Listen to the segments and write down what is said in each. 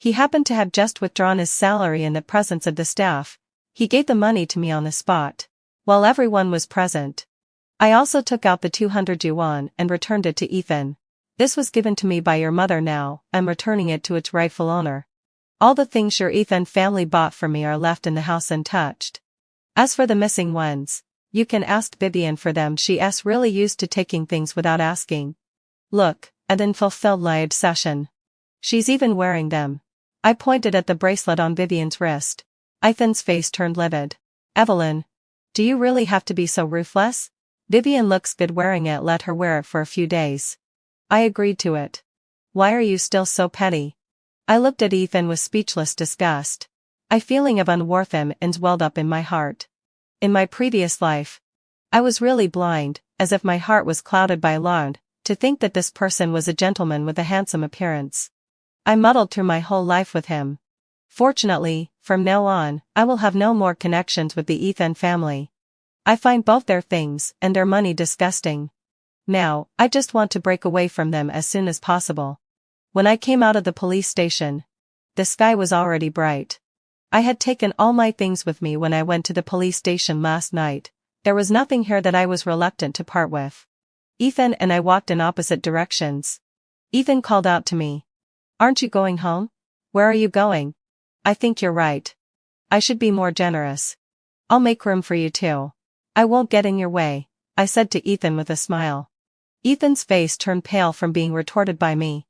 He happened to have just withdrawn his salary in the presence of the staff. He gave the money to me on the spot, while everyone was present. I also took out the 200 yuan and returned it to Ethan. This was given to me by your mother now, I'm returning it to its rightful owner. All the things your Ethan family bought for me are left in the house untouched. As for the missing ones, you can ask Vivian for them, she's really used to taking things without asking. Look, an unfulfilled lie obsession. She's even wearing them. I pointed at the bracelet on Vivian's wrist. Ethan's face turned livid. Evelyn, do you really have to be so ruthless? Vivian looks good wearing it, let her wear it for a few days. I agreed to it. Why are you still so petty? I looked at Ethan with speechless disgust. A feeling of unworthiness welled up in my heart. In my previous life, I was really blind, as if my heart was clouded by lard, to think that this person was a gentleman with a handsome appearance. I muddled through my whole life with him. Fortunately, from now on, I will have no more connections with the Ethan family. I find both their things and their money disgusting. Now, I just want to break away from them as soon as possible. When I came out of the police station, the sky was already bright. I had taken all my things with me when I went to the police station last night. There was nothing here that I was reluctant to part with. Ethan and I walked in opposite directions. Ethan called out to me. Aren't you going home? Where are you going? I think you're right. I should be more generous. I'll make room for you too. I won't get in your way, I said to Ethan with a smile. Ethan's face turned pale from being retorted by me.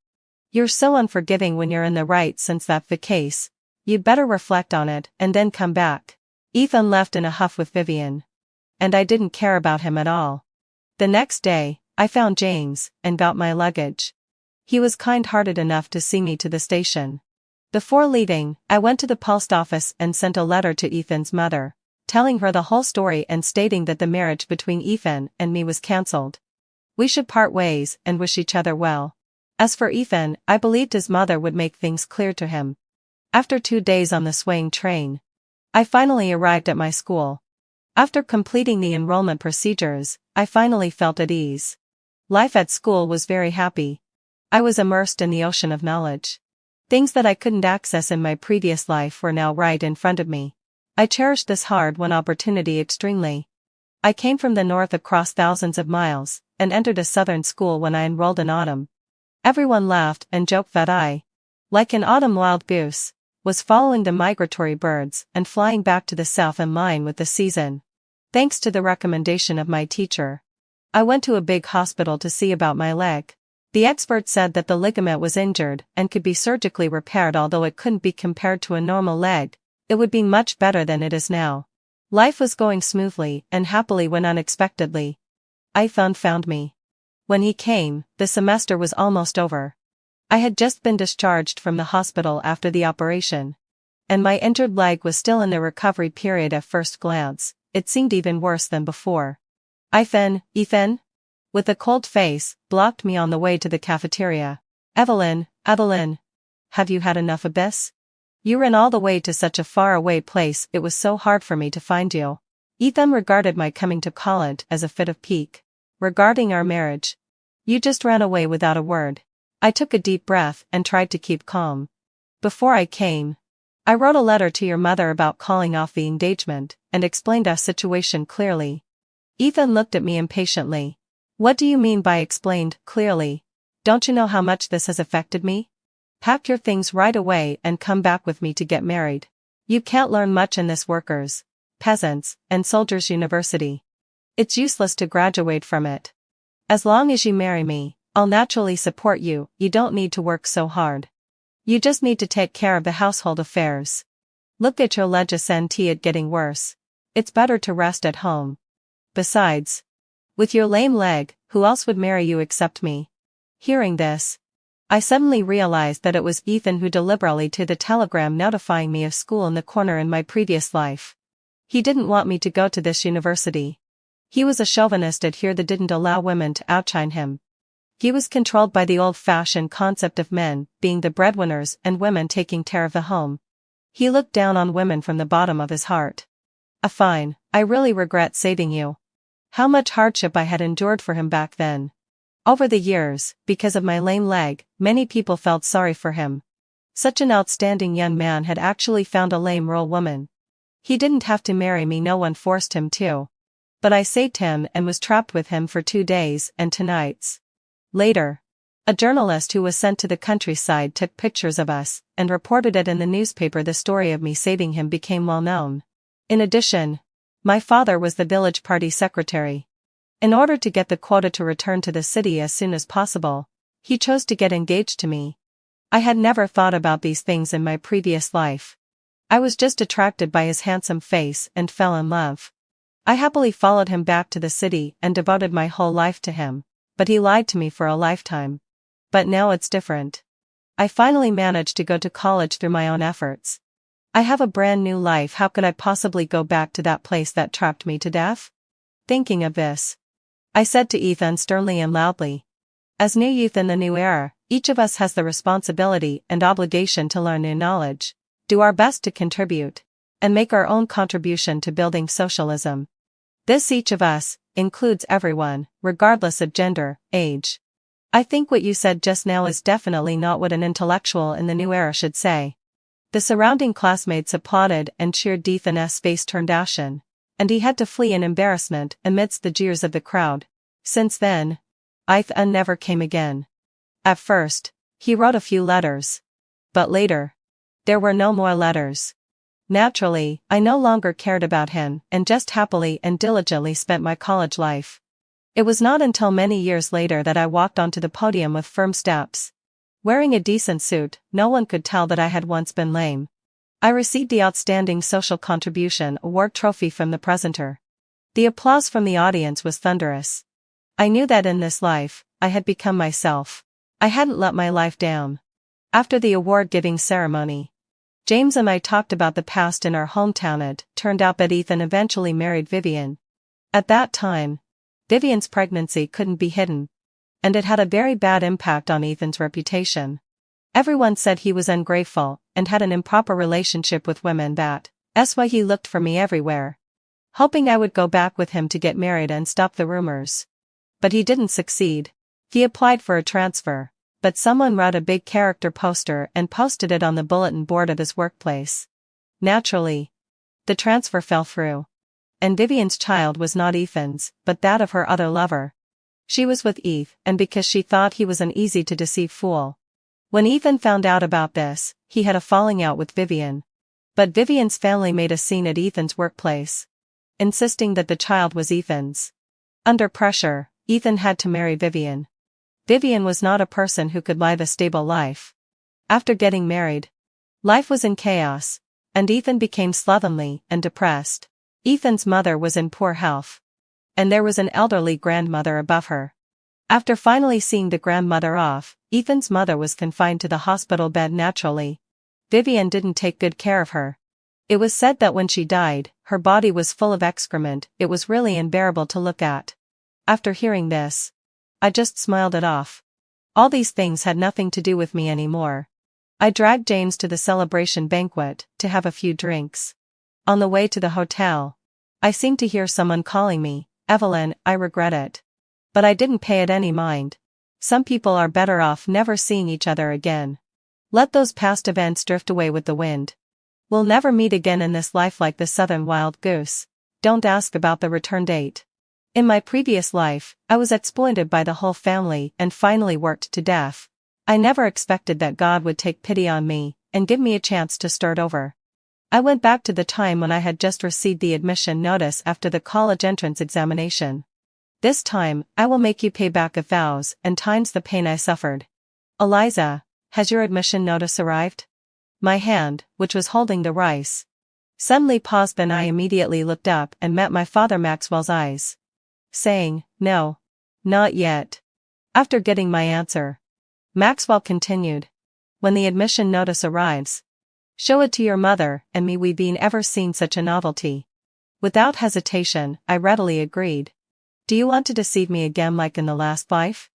You're so unforgiving when you're in the right. Since that's the case, you'd better reflect on it and then come back. Ethan left in a huff with Vivian. And I didn't care about him at all. The next day, I found James and got my luggage. He was kind-hearted enough to see me to the station. Before leaving, I went to the post office and sent a letter to Ethan's mother, telling her the whole story and stating that the marriage between Ethan and me was cancelled. We should part ways and wish each other well. As for Ethan, I believed his mother would make things clear to him. After 2 days on the swaying train, I finally arrived at my school. After completing the enrollment procedures, I finally felt at ease. Life at school was very happy. I was immersed in the ocean of knowledge. Things that I couldn't access in my previous life were now right in front of me. I cherished this hard-won opportunity extremely. I came from the north across thousands of miles, and entered a southern school when I enrolled in autumn. Everyone laughed and joked that I, like an autumn wild goose, was following the migratory birds and flying back to the south in line with the season. Thanks to the recommendation of my teacher, I went to a big hospital to see about my leg. The expert said that the ligament was injured and could be surgically repaired. Although it couldn't be compared to a normal leg, it would be much better than it is now. Life was going smoothly and happily when unexpectedly, Ethan found me. When he came, the semester was almost over. I had just been discharged from the hospital after the operation, and my injured leg was still in the recovery period. At first glance, it seemed even worse than before. Ethan, with a cold face, blocked me on the way to the cafeteria. Evelyn, have you had enough of this? You ran all the way to such a far-away place. It was so hard for me to find you. Ethan regarded my coming to college as a fit of pique. Regarding our marriage, you just ran away without a word. I took a deep breath and tried to keep calm. Before I came, I wrote a letter to your mother about calling off the engagement and explained our situation clearly. Ethan looked at me impatiently. What do you mean by explained clearly? Don't you know how much this has affected me? Pack your things right away and come back with me to get married. You can't learn much in this workers, peasants, and soldiers' university. It's useless to graduate from it. As long as you marry me, I'll naturally support you. You don't need to work so hard. You just need to take care of the household affairs. Look at your legislation, it getting worse. It's better to rest at home. Besides, with your lame leg, who else would marry you except me? Hearing this, I suddenly realized that it was Ethan who deliberately to the telegram notifying me of school in the corner in my previous life. He didn't want me to go to this university. He was a chauvinist here that didn't allow women to outshine him. He was controlled by the old-fashioned concept of men being the breadwinners and women taking care of the home. He looked down on women from the bottom of his heart. Fine, I really regret saving you. How much hardship I had endured for him back then. Over the years, because of my lame leg, many people felt sorry for him. Such an outstanding young man had actually found a lame rural woman. He didn't have to marry me, no one forced him to. But I saved him and was trapped with him for 2 days and 2 nights. Later, a journalist who was sent to the countryside took pictures of us and reported it in the newspaper. The story of me saving him became well known. In addition, my father was the village party secretary. In order to get the quota to return to the city as soon as possible, he chose to get engaged to me. I had never thought about these things in my previous life. I was just attracted by his handsome face and fell in love. I happily followed him back to the city and devoted my whole life to him, but he lied to me for a lifetime. But now it's different. I finally managed to go to college through my own efforts. I have a brand new life. How could I possibly go back to that place that trapped me to death? Thinking of this, I said to Ethan sternly and loudly, as new youth in the new era, each of us has the responsibility and obligation to learn new knowledge, do our best to contribute, and make our own contribution to building socialism. This each of us includes everyone, regardless of gender, age. I think what you said just now is definitely not what an intellectual in the new era should say. The surrounding classmates applauded and cheered. Ethan's face turned ashen, and he had to flee in embarrassment amidst the jeers of the crowd. Since then, Ethan never came again. At first, he wrote a few letters. But later, there were no more letters. Naturally, I no longer cared about him and just happily and diligently spent my college life. It was not until many years later that I walked onto the podium with firm steps. Wearing a decent suit, no one could tell that I had once been lame. I received the Outstanding Social Contribution Award trophy from the presenter. The applause from the audience was thunderous. I knew that in this life, I had become myself. I hadn't let my life down. After the award-giving ceremony, James and I talked about the past in our hometown. It turned out that Ethan eventually married Vivian. At that time, Vivian's pregnancy couldn't be hidden, and it had a very bad impact on Ethan's reputation. Everyone said he was ungrateful and had an improper relationship with women. That's why he looked for me everywhere, hoping I would go back with him to get married and stop the rumors. But he didn't succeed. He applied for a transfer, but someone wrote a big character poster and posted it on the bulletin board of his workplace. Naturally, the transfer fell through. And Vivian's child was not Ethan's, but that of her other lover. She was with Eve, and because she thought he was an easy-to-deceive fool. When Ethan found out about this, he had a falling out with Vivian. But Vivian's family made a scene at Ethan's workplace, insisting that the child was Ethan's. Under pressure, Ethan had to marry Vivian. Vivian was not a person who could live a stable life. After getting married, life was in chaos, and Ethan became slovenly and depressed. Ethan's mother was in poor health, and there was an elderly grandmother above her. After finally seeing the grandmother off, Ethan's mother was confined to the hospital bed. Naturally, Vivian didn't take good care of her. It was said that when she died, her body was full of excrement. It was really unbearable to look at. After hearing this, I just smiled it off. All these things had nothing to do with me anymore. I dragged James to the celebration banquet to have a few drinks. On the way to the hotel, I seemed to hear someone calling me, "Evelyn, I regret it." But I didn't pay it any mind. Some people are better off never seeing each other again. Let those past events drift away with the wind. We'll never meet again in this life like the southern wild goose. Don't ask about the return date. In my previous life, I was exploited by the whole family and finally worked to death. I never expected that God would take pity on me and give me a chance to start over. I went back to the time when I had just received the admission notice after the college entrance examination. This time, I will make you pay back 1,000 times the pain I suffered. Eliza, has your admission notice arrived? My hand, which was holding the rice, suddenly paused. Then I immediately looked up and met my father Maxwell's eyes, saying, "No, not yet." After getting my answer, Maxwell continued, "When the admission notice arrives, show it to your mother and me. We've ever seen such a novelty." Without hesitation, I readily agreed. "Do you want to deceive me again like in the last life?"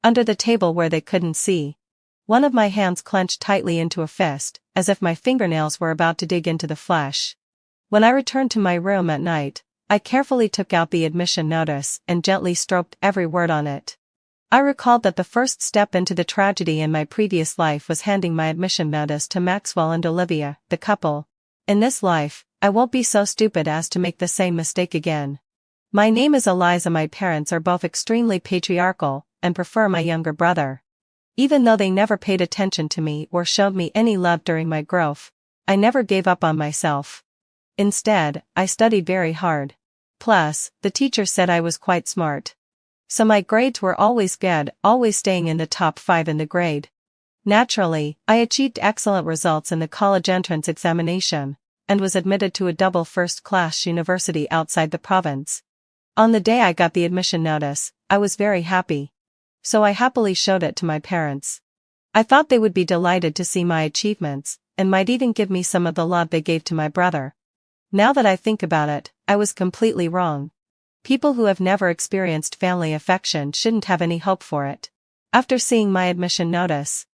Under the table where they couldn't see, one of my hands clenched tightly into a fist, as if my fingernails were about to dig into the flesh. When I returned to my room at night, I carefully took out the admission notice and gently stroked every word on it. I recalled that the first step into the tragedy in my previous life was handing my admission notice to Maxwell and Olivia, the couple. In this life, I won't be so stupid as to make the same mistake again. My name is Eliza. My parents are both extremely patriarchal and prefer my younger brother. Even though they never paid attention to me or showed me any love during my growth, I never gave up on myself. Instead, I studied very hard. Plus, the teacher said I was quite smart. So my grades were always good, always staying in the top 5 in the grade. Naturally, I achieved excellent results in the college entrance examination, and was admitted to a double first-class university outside the province. On the day I got the admission notice, I was very happy. So I happily showed it to my parents. I thought they would be delighted to see my achievements, and might even give me some of the love they gave to my brother. Now that I think about it, I was completely wrong. People who have never experienced family affection shouldn't have any hope for it. After seeing my admission notice,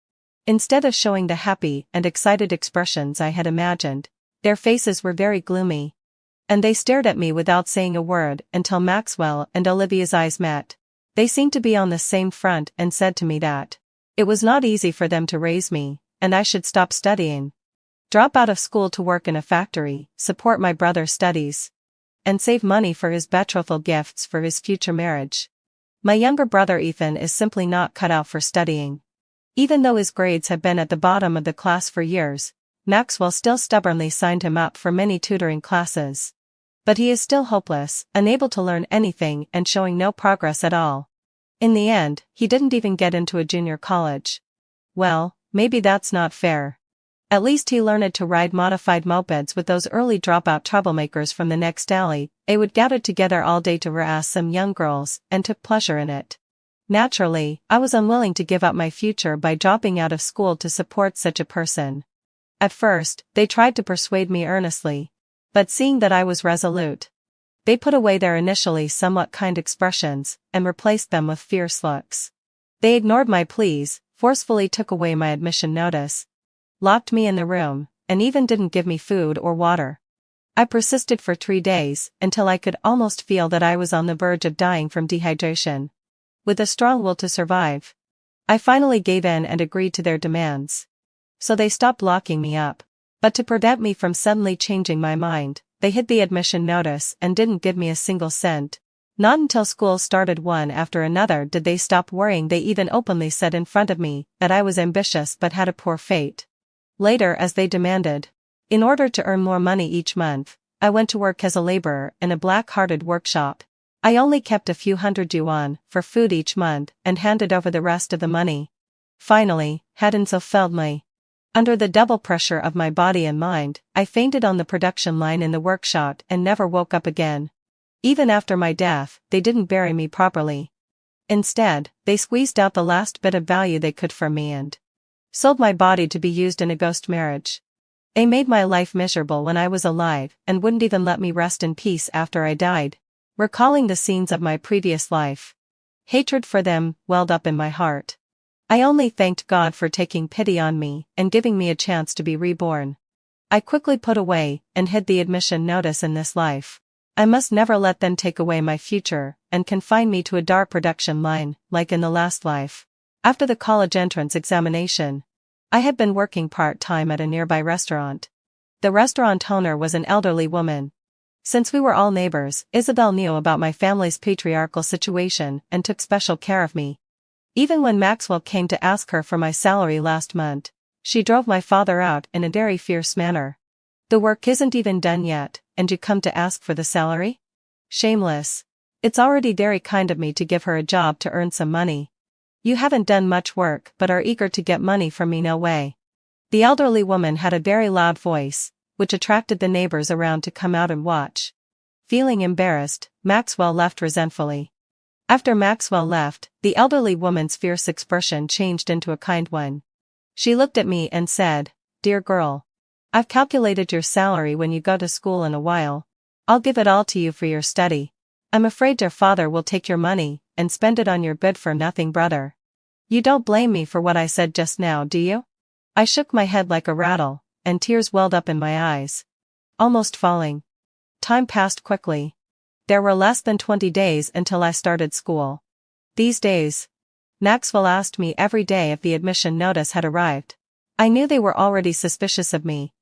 instead of showing the happy and excited expressions I had imagined, their faces were very gloomy. And they stared at me without saying a word until Maxwell and Olivia's eyes met. They seemed to be on the same front and said to me that it was not easy for them to raise me, and I should stop studying, drop out of school to work in a factory, support my brother's studies, and save money for his betrothal gifts for his future marriage. My younger brother Ethan is simply not cut out for studying. Even though his grades have been at the bottom of the class for years, Maxwell still stubbornly signed him up for many tutoring classes. But he is still hopeless, unable to learn anything and showing no progress at all. In the end, he didn't even get into a junior college. Well, maybe that's not fair. At least he learned to ride modified mopeds with those early dropout troublemakers from the next alley. They would gather together all day to harass some young girls, and took pleasure in it. Naturally, I was unwilling to give up my future by dropping out of school to support such a person. At first, they tried to persuade me earnestly. But seeing that I was resolute, they put away their initially somewhat kind expressions, and replaced them with fierce looks. They ignored my pleas, forcefully took away my admission notice, locked me in the room, and even didn't give me food or water. I persisted for 3 days, until I could almost feel that I was on the verge of dying from dehydration. With a strong will to survive, I finally gave in and agreed to their demands. So they stopped locking me up. But to prevent me from suddenly changing my mind, they hid the admission notice and didn't give me a single cent. Not until school started one after another did they stop worrying. They even openly said in front of me that I was ambitious but had a poor fate. Later, as they demanded, in order to earn more money each month, I went to work as a laborer in a black-hearted workshop. I only kept a few hundred yuan for food each month and handed over the rest of the money. Finally, hadn't so failed me. Under the double pressure of my body and mind, I fainted on the production line in the workshop and never woke up again. Even after my death, they didn't bury me properly. Instead, they squeezed out the last bit of value they could from me and sold my body to be used in a ghost marriage. They made my life miserable when I was alive and wouldn't even let me rest in peace after I died. Recalling the scenes of my previous life, hatred for them welled up in my heart. I only thanked God for taking pity on me and giving me a chance to be reborn. I quickly put away and hid the admission notice in this life. I must never let them take away my future and confine me to a dark production line, like in the last life. After the college entrance examination, I had been working part-time at a nearby restaurant. The restaurant owner was an elderly woman. Since we were all neighbors, Isabel knew about my family's patriarchal situation and took special care of me. Even when Maxwell came to ask her for my salary last month, she drove my father out in a very fierce manner. The work isn't even done yet, and you come to ask for the salary? Shameless. It's already very kind of me to give her a job to earn some money. You haven't done much work but are eager to get money from me, no way. The elderly woman had a very loud voice, which attracted the neighbors around to come out and watch. Feeling embarrassed, Maxwell left resentfully. After Maxwell left, the elderly woman's fierce expression changed into a kind one. She looked at me and said, "Dear girl, I've calculated your salary when you go to school in a while. I'll give it all to you for your study. I'm afraid your father will take your money and spend it on your good-for-nothing brother. You don't blame me for what I said just now, do you?" I shook my head like a rattle, and tears welled up in my eyes, almost falling. Time passed quickly. There were less than 20 days until I started school. These days, Maxwell asked me every day if the admission notice had arrived. I knew they were already suspicious of me,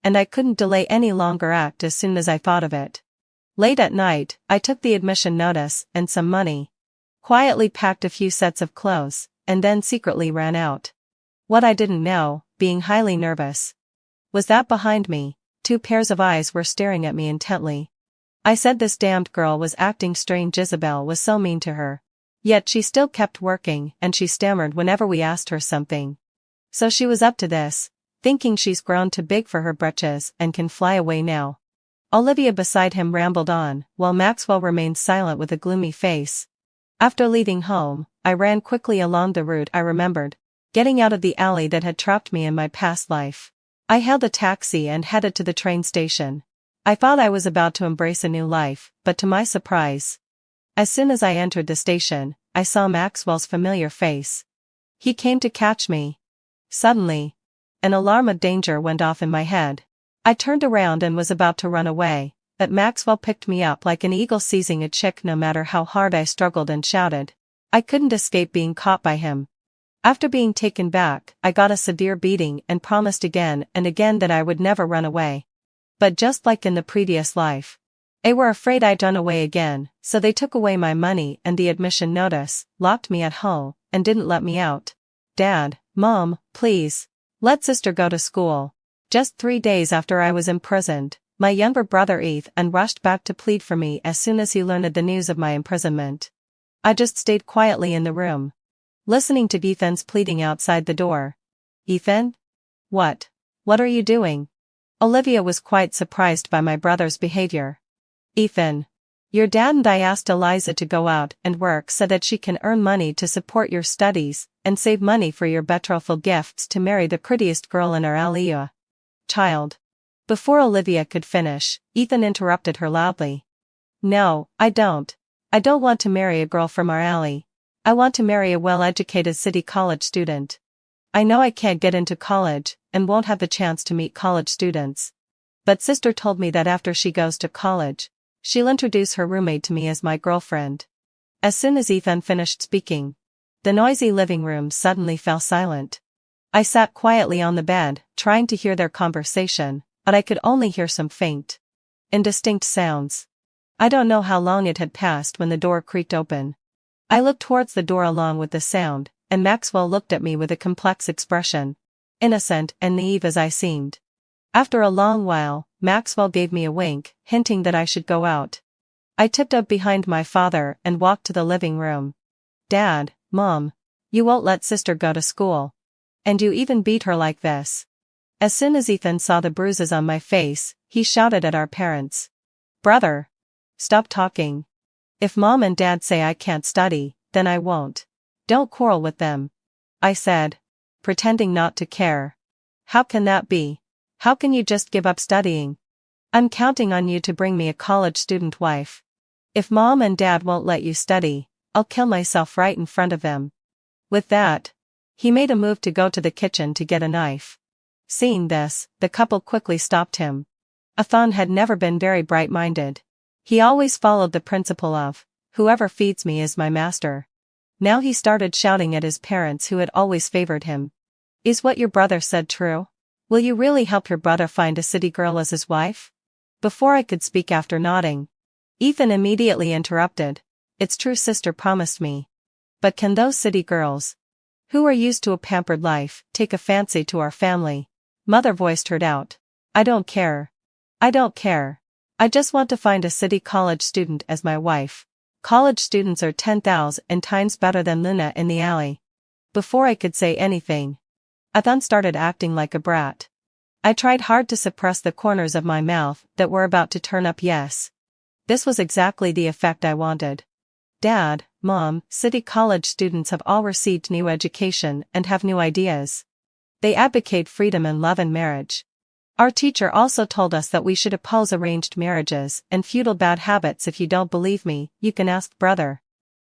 and I couldn't delay any longer. Act as soon as I thought of it. Late at night, I took the admission notice and some money, quietly packed a few sets of clothes, and then secretly ran out. What I didn't know, being highly nervous, was that behind me, 2 pairs of eyes were staring at me intently. I said this damned girl was acting strange. Isabel was so mean to her. Yet she still kept working, and she stammered whenever we asked her something. So she was up to this, thinking she's grown too big for her britches and can fly away now. Olivia beside him rambled on, while Maxwell remained silent with a gloomy face. After leaving home, I ran quickly along the route I remembered, getting out of the alley that had trapped me in my past life. I hailed a taxi and headed to the train station. I thought I was about to embrace a new life, but to my surprise, as soon as I entered the station, I saw Maxwell's familiar face. He came to catch me. Suddenly, an alarm of danger went off in my head. I turned around and was about to run away, but Maxwell picked me up like an eagle seizing a chick. No matter how hard I struggled and shouted, I couldn't escape being caught by him. After being taken back, I got a severe beating and promised again and again that I would never run away. But just like in the previous life, they were afraid I'd run away again, so they took away my money and the admission notice, locked me at home, and didn't let me out. Dad, Mom, please, let sister go to school. Just 3 days after I was imprisoned, my younger brother Ethan rushed back to plead for me as soon as he learned the news of my imprisonment. I just stayed quietly in the room, listening to Ethan's pleading outside the door. Ethan? What are you doing? Olivia was quite surprised by my brother's behavior. Ethan, your dad and I asked Eliza to go out and work so that she can earn money to support your studies and save money for your betrothal gifts to marry the prettiest girl in our alley. Child. Before Olivia could finish, Ethan interrupted her loudly. No, I don't. I don't want to marry a girl from our alley. I want to marry a well-educated city college student. I know I can't get into college and won't have the chance to meet college students. But sister told me that after she goes to college, she'll introduce her roommate to me as my girlfriend. As soon as Ethan finished speaking, the noisy living room suddenly fell silent. I sat quietly on the bed, trying to hear their conversation, but I could only hear some faint, indistinct sounds. I don't know how long it had passed when the door creaked open. I looked towards the door along with the sound, and Maxwell looked at me with a complex expression, innocent and naive as I seemed. After a long while, Maxwell gave me a wink, hinting that I should go out. I tiptoed behind my father and walked to the living room. Dad, Mom, you won't let sister go to school. And you even beat her like this. As soon as Ethan saw the bruises on my face, he shouted at our parents. Brother! Stop talking. If Mom and Dad say I can't study, then I won't. Don't quarrel with them, I said, pretending not to care. How can that be? How can you just give up studying? I'm counting on you to bring me a college student wife. If Mom and Dad won't let you study, I'll kill myself right in front of them. With that, he made a move to go to the kitchen to get a knife. Seeing this, the couple quickly stopped him. Ethan had never been very bright-minded. He always followed the principle of, whoever feeds me is my master. Now he started shouting at his parents who had always favored him. Is what your brother said true? Will you really help your brother find a city girl as his wife? Before I could speak after nodding, Ethan immediately interrupted. It's true, sister promised me. But can those city girls, who are used to a pampered life, take a fancy to our family? Mother voiced her doubt. I don't care. I don't care. I just want to find a city college student as my wife. College students are 10,000 times better than Luna in the alley. Before I could say anything, Ethan started acting like a brat. I tried hard to suppress the corners of my mouth that were about to turn up. Yes. This was exactly the effect I wanted. Dad, Mom, city college students have all received new education and have new ideas. They advocate freedom and love and marriage. Our teacher also told us that we should oppose arranged marriages and feudal bad habits. If you don't believe me, you can ask brother.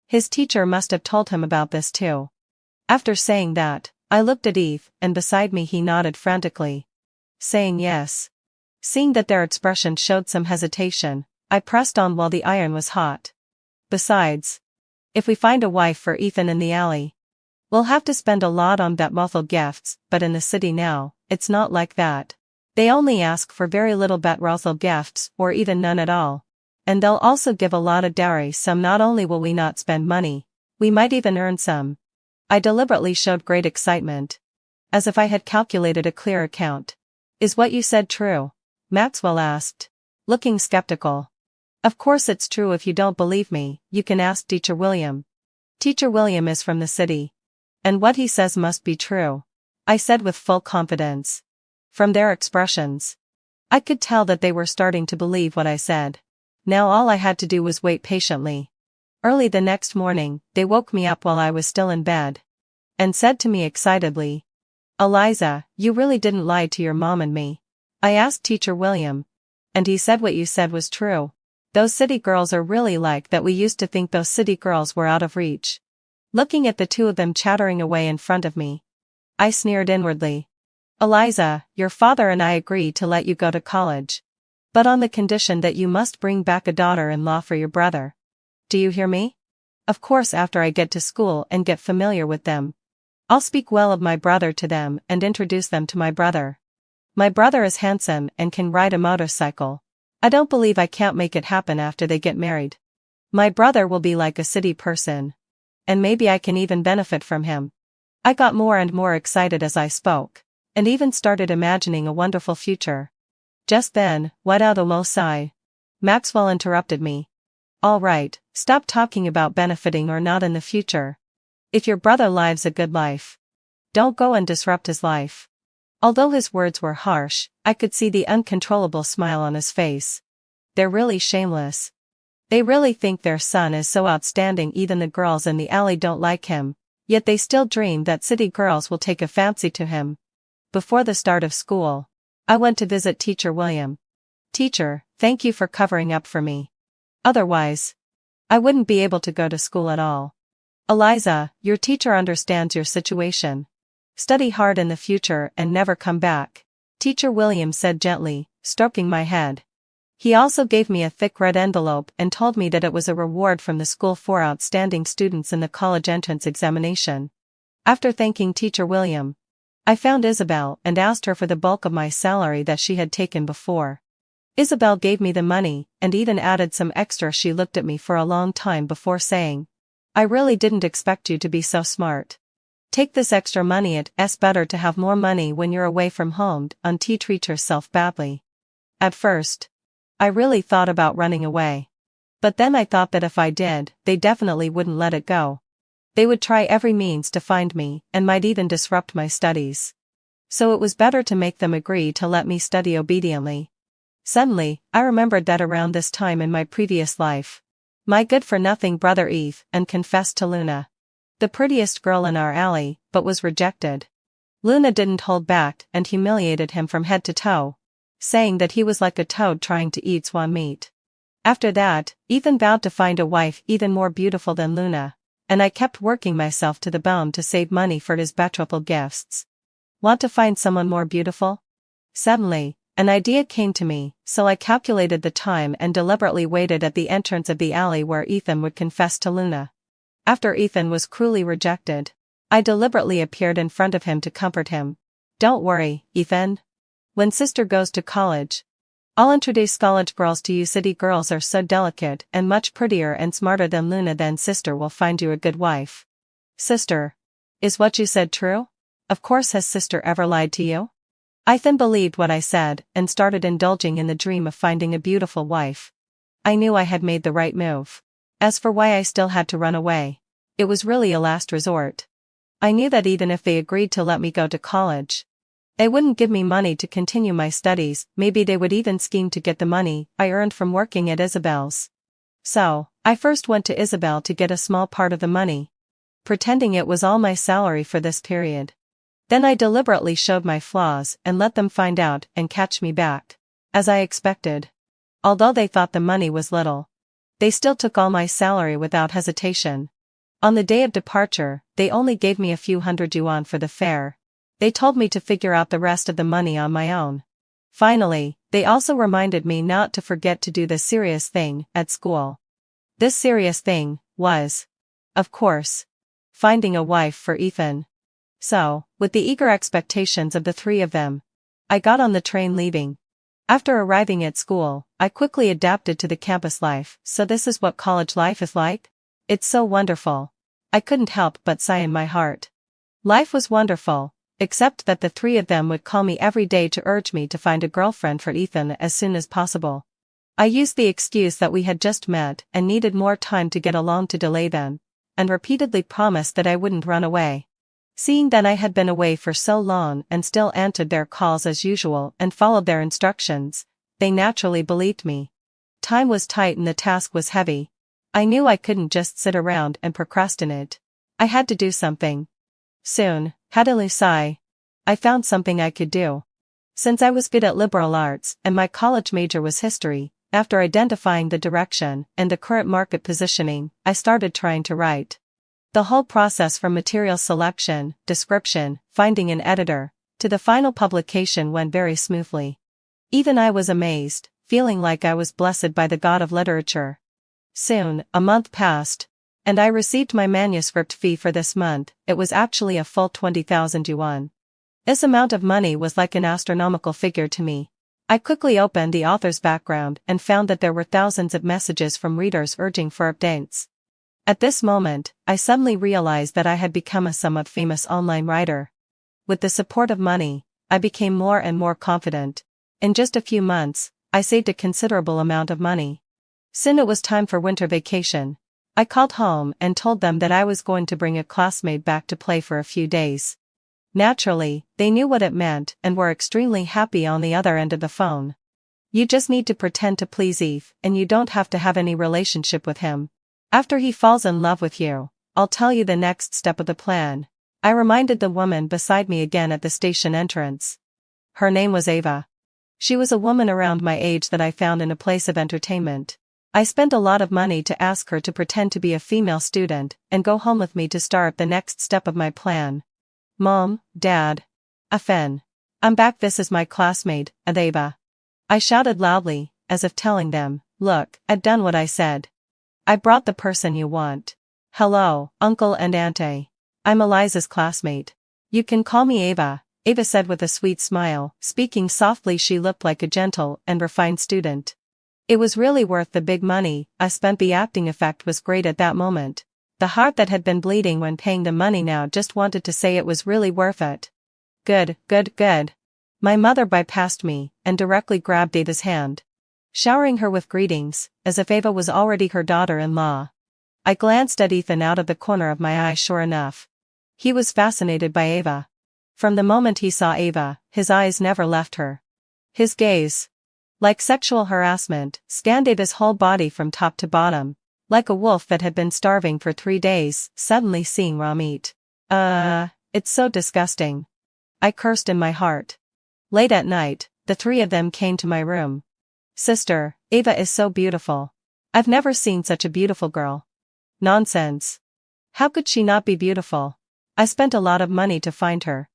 His teacher must have told him about this too. After saying that, I looked at Eve, and beside me he nodded frantically, saying yes. Seeing that their expression showed some hesitation, I pressed on while the iron was hot. Besides, if we find a wife for Ethan in the alley, We'll have to spend a lot on betrothal gifts, but in the city now, it's not like that. They only ask for very little betrothal gifts, or even none at all. And they'll also give a lot of dowry, so not only will we not spend money, we might even earn some. I deliberately showed great excitement. As if I had calculated a clear account. Is what you said true? Maxwell asked, looking skeptical. Of course it's true. If you don't believe me, you can ask Teacher William. Teacher William is from the city. And what he says must be true, I said with full confidence. From their expressions, I could tell that they were starting to believe what I said. Now all I had to do was wait patiently. Early the next morning, they woke me up while I was still in bed. And said to me excitedly, Eliza, you really didn't lie to your mom and me. I asked Teacher William. And he said what you said was true. Those city girls are really like that. We used to think those city girls were out of reach. Looking at the two of them chattering away in front of me, I sneered inwardly. Eliza, your father and I agree to let you go to college. But on the condition that you must bring back a daughter-in-law for your brother. Do you hear me? Of course after I get to school and get familiar with them. I'll speak well of my brother to them and introduce them to my brother. My brother is handsome and can ride a motorcycle. I don't believe I can't make it happen after they get married. My brother will be like a city person. And maybe I can even benefit from him. I got more and more excited as I spoke, and even started imagining a wonderful future. Just then, what out a low sigh. Maxwell interrupted me. All right, stop talking about benefiting or not in the future. If your brother lives a good life, don't go and disrupt his life. Although his words were harsh, I could see the uncontrollable smile on his face. They're really shameless. They really think their son is so outstanding. Even the girls in the alley don't like him, yet they still dream that city girls will take a fancy to him. Before the start of school, I went to visit Teacher William. Teacher, thank you for covering up for me. Otherwise, I wouldn't be able to go to school at all. Eliza, your teacher understands your situation. Study hard in the future and never come back, Teacher William said gently, stroking my head. He also gave me a thick red envelope and told me that it was a reward from the school for outstanding students in the college entrance examination. After thanking Teacher William, I found Isabel and asked her for the bulk of my salary that she had taken before. Isabel gave me the money and even added some extra. She looked at me for a long time before saying, I really didn't expect you to be so smart. Take this extra money. It's better to have more money when you're away from home and treat yourself badly. At first, I really thought about running away. But then I thought that if I did, they definitely wouldn't let it go. They would try every means to find me and might even disrupt my studies. So it was better to make them agree to let me study obediently. Suddenly, I remembered that around this time in my previous life, my good-for-nothing brother Eve and confessed to Luna, the prettiest girl in our alley, but was rejected. Luna didn't hold back and humiliated him from head to toe, saying that he was like a toad trying to eat swan meat. After that, Ethan vowed to find a wife even more beautiful than Luna, and I kept working myself to the bone to save money for his betrothal gifts. Want to find someone more beautiful? Suddenly, an idea came to me, so I calculated the time and deliberately waited at the entrance of the alley where Ethan would confess to Luna. After Ethan was cruelly rejected, I deliberately appeared in front of him to comfort him. Don't worry, Ethan. When sister goes to college, I'll introduce college girls to you. City girls are so delicate and much prettier and smarter than Luna. Then sister will find you a good wife. Sister, is what you said true? Of course. Has sister ever lied to you? Ethan believed what I said and started indulging in the dream of finding a beautiful wife. I knew I had made the right move. As for why I still had to run away, it was really a last resort. I knew that even if they agreed to let me go to college, they wouldn't give me money to continue my studies. Maybe they would even scheme to get the money I earned from working at Isabel's. So, I first went to Isabel to get a small part of the money, pretending it was all my salary for this period. Then I deliberately showed my flaws and let them find out and catch me back. As I expected. Although they thought the money was little, they still took all my salary without hesitation. On the day of departure, they only gave me a few hundred yuan for the fare. They told me to figure out the rest of the money on my own. Finally, they also reminded me not to forget to do the serious thing at school. This serious thing was, of course, finding a wife for Ethan. So, with the eager expectations of the three of them, I got on the train leaving. After arriving at school, I quickly adapted to the campus life. So this is what college life is like? It's so wonderful. I couldn't help but sigh in my heart. Life was wonderful, except that the three of them would call me every day to urge me to find a girlfriend for Ethan as soon as possible. I used the excuse that we had just met and needed more time to get along to delay them, and repeatedly promised that I wouldn't run away. Seeing that I had been away for so long and still answered their calls as usual and followed their instructions, they naturally believed me. Time was tight and the task was heavy. I knew I couldn't just sit around and procrastinate. I had to do something. Soon, I found something I could do. Since I was good at liberal arts and my college major was history, after identifying the direction and the current market positioning, I started trying to write. The whole process from material selection, description, finding an editor, to the final publication went very smoothly. Even I was amazed, feeling like I was blessed by the god of literature. Soon, a month passed, and I received my manuscript fee for this month. It was actually a full 20,000 yuan. This amount of money was like an astronomical figure to me. I quickly opened the author's background and found that there were thousands of messages from readers urging for updates. At this moment, I suddenly realized that I had become a somewhat famous online writer. With the support of money, I became more and more confident. In just a few months, I saved a considerable amount of money. Soon it was time for winter vacation. I called home and told them that I was going to bring a classmate back to play for a few days. Naturally, they knew what it meant and were extremely happy on the other end of the phone. You just need to pretend to please Eve, and you don't have to have any relationship with him. After he falls in love with you, I'll tell you the next step of the plan. I reminded the woman beside me again at the station entrance. Her name was Ava. She was a woman around my age that I found in a place of entertainment. I spent a lot of money to ask her to pretend to be a female student and go home with me to start the next step of my plan. Mom, Dad. Afen. I'm back. This is my classmate, Ava. I shouted loudly, as if telling them, look, I'd done what I said. I brought the person you want. Hello, Uncle and Auntie. I'm Eliza's classmate. You can call me Ava, Ava said with a sweet smile. Speaking softly, she looked like a gentle and refined student. It was really worth the big money I spent. The acting effect was great at that moment. The heart that had been bleeding when paying the money now just wanted to say it was really worth it. Good, good, good. My mother bypassed me and directly grabbed Ava's hand, showering her with greetings, as if Ava was already her daughter-in-law. I glanced at Ethan out of the corner of my eye. Sure enough, he was fascinated by Ava. From the moment he saw Ava, his eyes never left her. His gaze, like sexual harassment, scanned Ava's whole body from top to bottom, like a wolf that had been starving for 3 days, suddenly seeing raw meat. It's so disgusting. I cursed in my heart. Late at night, the three of them came to my room. Sister, Ava is so beautiful. I've never seen such a beautiful girl. Nonsense. How could she not be beautiful? I spent a lot of money to find her.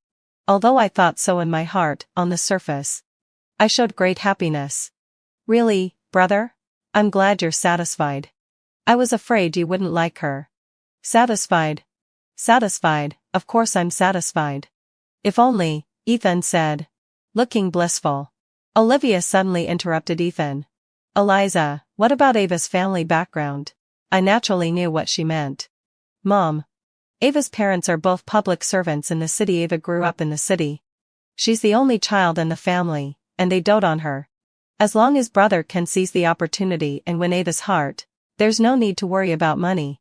Although I thought so in my heart, on the surface, I showed great happiness. Really, brother? I'm glad you're satisfied. I was afraid you wouldn't like her. Satisfied? Satisfied, of course I'm satisfied. If only, Ethan said, looking blissful. Olivia suddenly interrupted Ethan. Eliza, what about Ava's family background? I naturally knew what she meant. Mom. Ava's parents are both public servants in the city. Ava grew up in the city. She's the only child in the family, and they dote on her. As long as brother can seize the opportunity and win Ava's heart, there's no need to worry about money.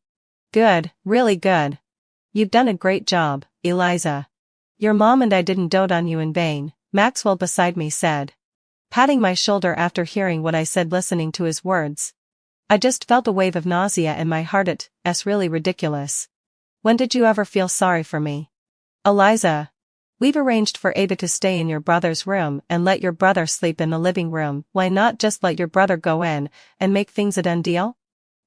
Good, really good. You've done a great job, Eliza. Your mom and I didn't dote on you in vain, Maxwell beside me said, patting my shoulder after hearing what I said. Listening to his words, I just felt a wave of nausea in my heart. It's really ridiculous. When did you ever feel sorry for me? Eliza, we've arranged for Ava to stay in your brother's room and let your brother sleep in the living room. Why not just let your brother go in and make things a done deal?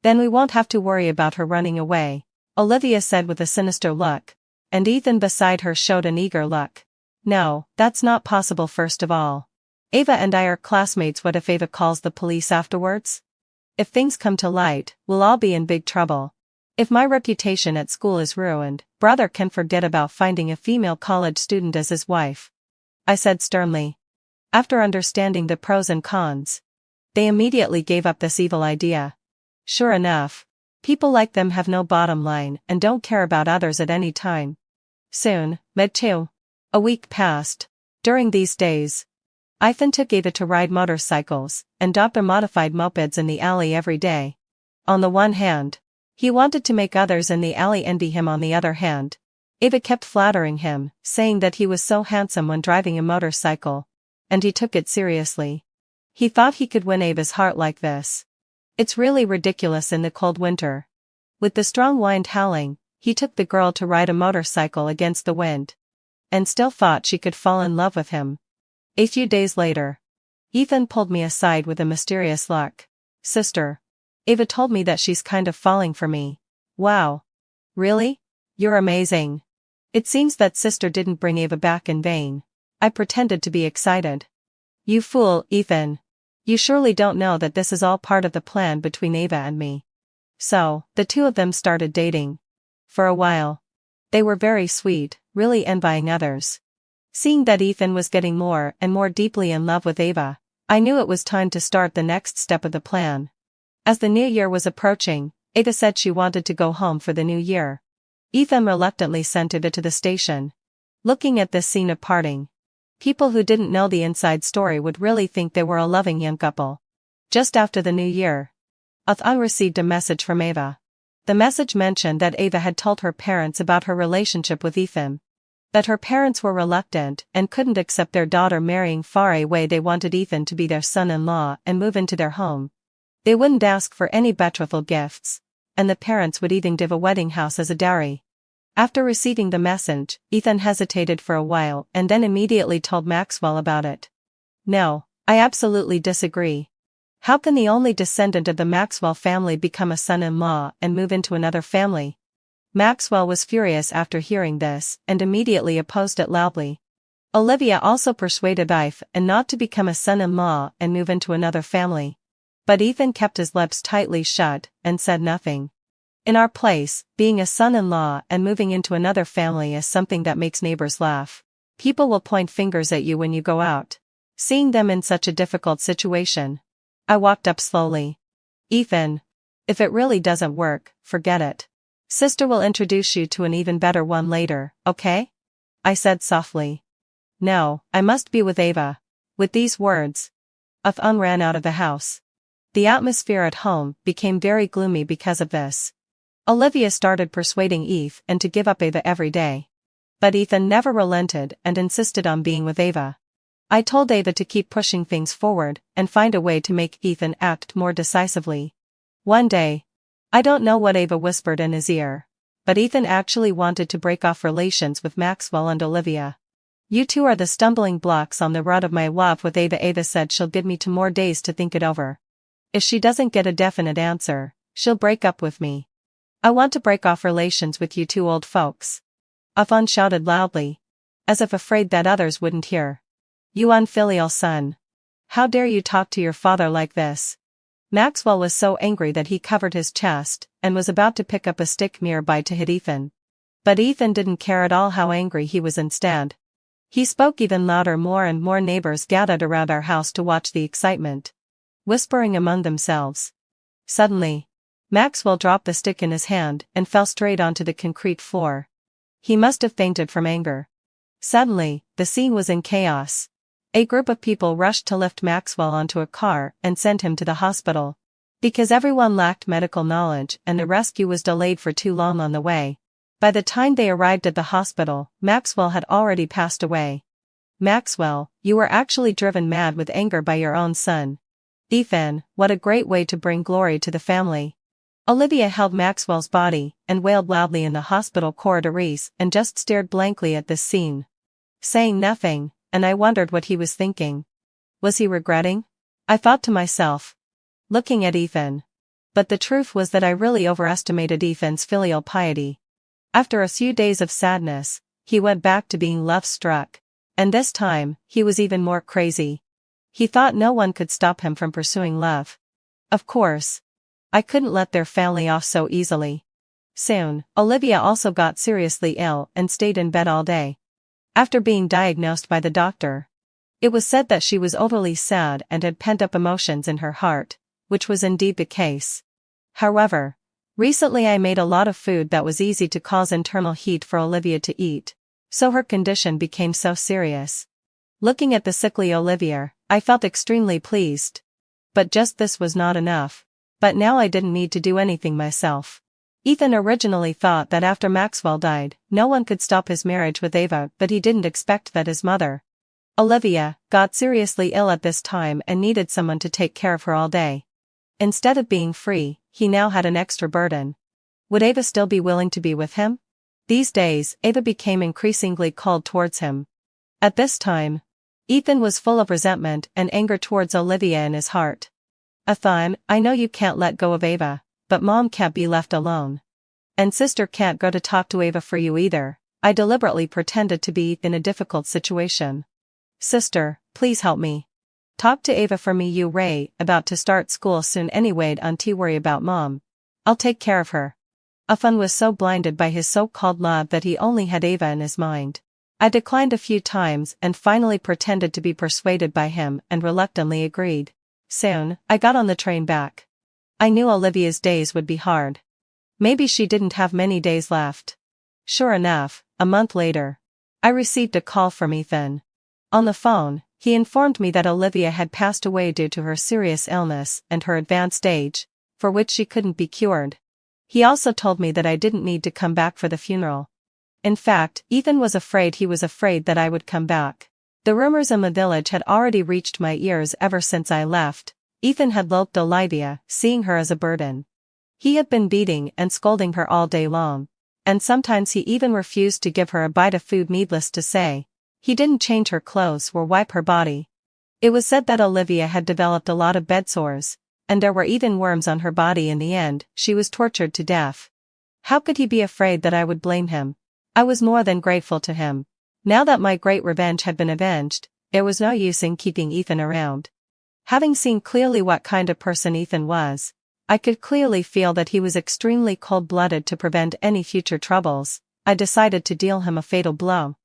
Then we won't have to worry about her running away, Olivia said with a sinister look, and Ethan beside her showed an eager look. No, that's not possible. First of all, Ava and I are classmates. What if Ava calls the police afterwards? If things come to light, we'll all be in big trouble. If my reputation at school is ruined, brother can forget about finding a female college student as his wife," I said sternly. After understanding the pros and cons, they immediately gave up this evil idea. Sure enough, people like them have no bottom line and don't care about others at any time. Soon, a week passed. During these days, Ethan took Ava to ride motorcycles and Dr. modified mopeds in the alley every day. On the one hand, he wanted to make others in the alley envy him. On the other hand, Ava kept flattering him, saying that he was so handsome when driving a motorcycle, and he took it seriously. He thought he could win Ava's heart like this. It's really ridiculous in the cold winter. With the strong wind howling, he took the girl to ride a motorcycle against the wind, and still thought she could fall in love with him. A few days later, Ethan pulled me aside with a mysterious look. "Sister, Ava told me that she's kind of falling for me." "Wow. Really? You're amazing." It seems that sister didn't bring Ava back in vain. I pretended to be excited. "You fool, Ethan. You surely don't know that this is all part of the plan between Ava and me." So, the two of them started dating. For a while, they were very sweet, really envying others. Seeing that Ethan was getting more and more deeply in love with Ava, I knew it was time to start the next step of the plan. As the new year was approaching, Ava said she wanted to go home for the new year. Ethan reluctantly sent Ava to the station. Looking at this scene of parting, people who didn't know the inside story would really think they were a loving young couple. Just after the new year, Ethan received a message from Ava. The message mentioned that Ava had told her parents about her relationship with Ethan. That her parents were reluctant and couldn't accept their daughter marrying far away. They wanted Ethan to be their son-in-law and move into their home. They wouldn't ask for any betrothal gifts, and the parents would even give a wedding house as a dowry. After receiving the message, Ethan hesitated for a while and then immediately told Maxwell about it. "No, I absolutely disagree. How can the only descendant of the Maxwell family become a son-in-law and move into another family?" Maxwell was furious after hearing this and immediately opposed it loudly. Olivia also persuaded Ethan not to become a son-in-law and move into another family. But Ethan kept his lips tightly shut and said nothing. In our place, being a son-in-law and moving into another family is something that makes neighbors laugh. People will point fingers at you when you go out. Seeing them in such a difficult situation, I walked up slowly. "Ethan, if it really doesn't work, forget it. Sister will introduce you to an even better one later, okay?" I said softly. "No, I must be with Ava." With these words, Ethan ran out of the house. The atmosphere at home became very gloomy because of this. Olivia started persuading Ethan to give up Ava every day. But Ethan never relented and insisted on being with Ava. I told Ava to keep pushing things forward and find a way to make Ethan act more decisively. One day, I don't know what Ava whispered in his ear, but Ethan actually wanted to break off relations with Maxwell and Olivia. "You two are the stumbling blocks on the road of my love with Ava." Ava said she'll give me 2 more days to think it over. If she doesn't get a definite answer, she'll break up with me. "I want to break off relations with you two old folks," Ethan shouted loudly, as if afraid that others wouldn't hear. "You unfilial son. How dare you talk to your father like this?" Maxwell was so angry that he covered his chest and was about to pick up a stick nearby to hit Ethan. But Ethan didn't care at all how angry he was. Instead, he spoke even louder. More and more neighbors gathered around our house to watch the excitement, whispering among themselves. Suddenly, Maxwell dropped the stick in his hand and fell straight onto the concrete floor. He must have fainted from anger. Suddenly, the scene was in chaos. A group of people rushed to lift Maxwell onto a car and sent him to the hospital. Because everyone lacked medical knowledge and the rescue was delayed for too long on the way, by the time they arrived at the hospital, Maxwell had already passed away. "Maxwell, you were actually driven mad with anger by your own son. Ethan, what a great way to bring glory to the family." Olivia held Maxwell's body and wailed loudly in the hospital corridors and just stared blankly at this scene, saying nothing, and I wondered what he was thinking. Was he regretting? I thought to myself, looking at Ethan. But the truth was that I really overestimated Ethan's filial piety. After a few days of sadness, he went back to being love-struck, and this time, he was even more crazy. He thought no one could stop him from pursuing love. Of course, I couldn't let their family off so easily. Soon, Olivia also got seriously ill and stayed in bed all day. After being diagnosed by the doctor, it was said that she was overly sad and had pent-up emotions in her heart, which was indeed the case. However, recently I made a lot of food that was easy to cause internal heat for Olivia to eat, so her condition became so serious. Looking at the sickly Olivia, I felt extremely pleased. But just this was not enough. But now I didn't need to do anything myself. Ethan originally thought that after Maxwell died, no one could stop his marriage with Ava, but he didn't expect that his mother, Olivia, got seriously ill at this time and needed someone to take care of her all day. Instead of being free, he now had an extra burden. Would Ava still be willing to be with him? These days, Ava became increasingly cold towards him. At this time, Ethan was full of resentment and anger towards Olivia in his heart. Ethan, I know you can't let go of Ava, but Mom can't be left alone. And Sister can't go to talk to Ava for you either. I deliberately pretended to be in a difficult situation. Sister, please help me. Talk to Ava for me, you Ray, about to start school soon anyway, don't worry about Mom. I'll take care of her. Ethan was so blinded by his so-called love that he only had Ava in his mind. I declined a few times and finally pretended to be persuaded by him and reluctantly agreed. Soon, I got on the train back. I knew Olivia's days would be hard. Maybe she didn't have many days left. Sure enough, a month later, I received a call from Ethan. On the phone, he informed me that Olivia had passed away due to her serious illness and her advanced age, for which she couldn't be cured. He also told me that I didn't need to come back for the funeral. In fact, Ethan was afraid that I would come back. The rumors in the village had already reached my ears ever since I left. Ethan had loathed Olivia, seeing her as a burden. He had been beating and scolding her all day long, and sometimes he even refused to give her a bite of food. Needless to say, he didn't change her clothes or wipe her body. It was said that Olivia had developed a lot of bed sores, and there were even worms on her body. In the end, she was tortured to death. How could he be afraid that I would blame him? I was more than grateful to him. Now that my great revenge had been avenged, there was no use in keeping Ethan around. Having seen clearly what kind of person Ethan was, I could clearly feel that he was extremely cold-blooded. To prevent any future troubles, I decided to deal him a fatal blow.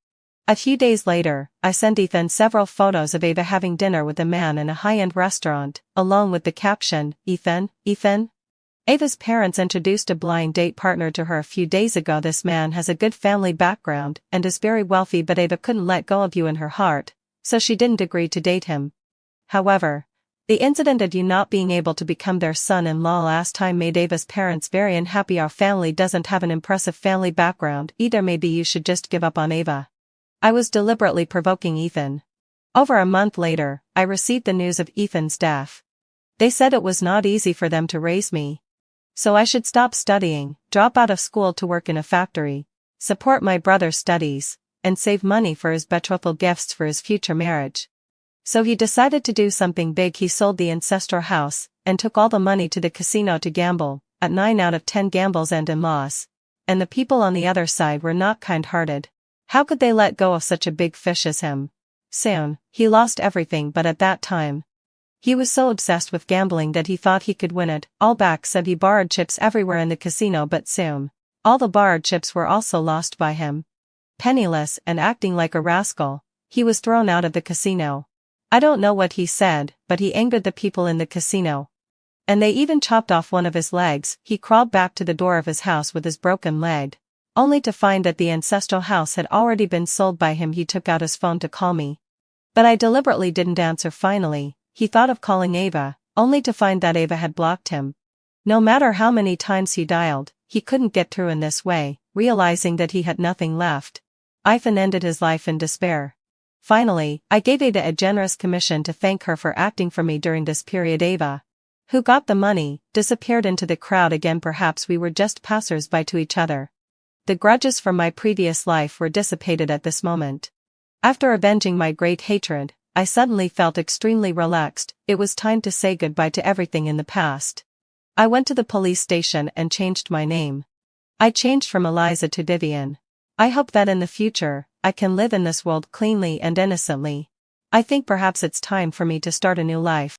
A few days later, I sent Ethan several photos of Ava having dinner with a man in a high-end restaurant, along with the caption, Ethan. Ava's parents introduced a blind date partner to her a few days ago. This man has a good family background and is very wealthy, but Ava couldn't let go of you in her heart, so she didn't agree to date him. However, the incident of you not being able to become their son-in-law last time made Ava's parents very unhappy. Our family doesn't have an impressive family background either. Maybe you should just give up on Ava. I was deliberately provoking Ethan. Over a month later, I received the news of Ethan's death. They said it was not easy for them to raise me. So I should stop studying, drop out of school to work in a factory, support my brother's studies, and save money for his betrothal gifts for his future marriage. So he decided to do something big. He sold the ancestral house, and took all the money to the casino to gamble. At 9 out of 10 gambles end in loss. And the people on the other side were not kind-hearted. How could they let go of such a big fish as him? Soon, he lost everything, but at that time, he was so obsessed with gambling that he thought he could win it all back. So he borrowed chips everywhere in the casino, but soon, all the borrowed chips were also lost by him. Penniless and acting like a rascal, he was thrown out of the casino. I don't know what he said, but he angered the people in the casino. And they even chopped off one of his legs. He crawled back to the door of his house with his broken leg, only to find that the ancestral house had already been sold by him. He took out his phone to call me, but I deliberately didn't answer. Finally, he thought of calling Ava, only to find that Ava had blocked him. No matter how many times he dialed, he couldn't get through. In this way, realizing that he had nothing left, Ethan ended his life in despair. Finally, I gave Ava a generous commission to thank her for acting for me during this period. Ava, who got the money, disappeared into the crowd again. Perhaps we were just passers-by to each other. The grudges from my previous life were dissipated at this moment. After avenging my great hatred, I suddenly felt extremely relaxed. It was time to say goodbye to everything in the past. I went to the police station and changed my name. I changed from Eliza to Vivian. I hope that in the future, I can live in this world cleanly and innocently. I think perhaps it's time for me to start a new life.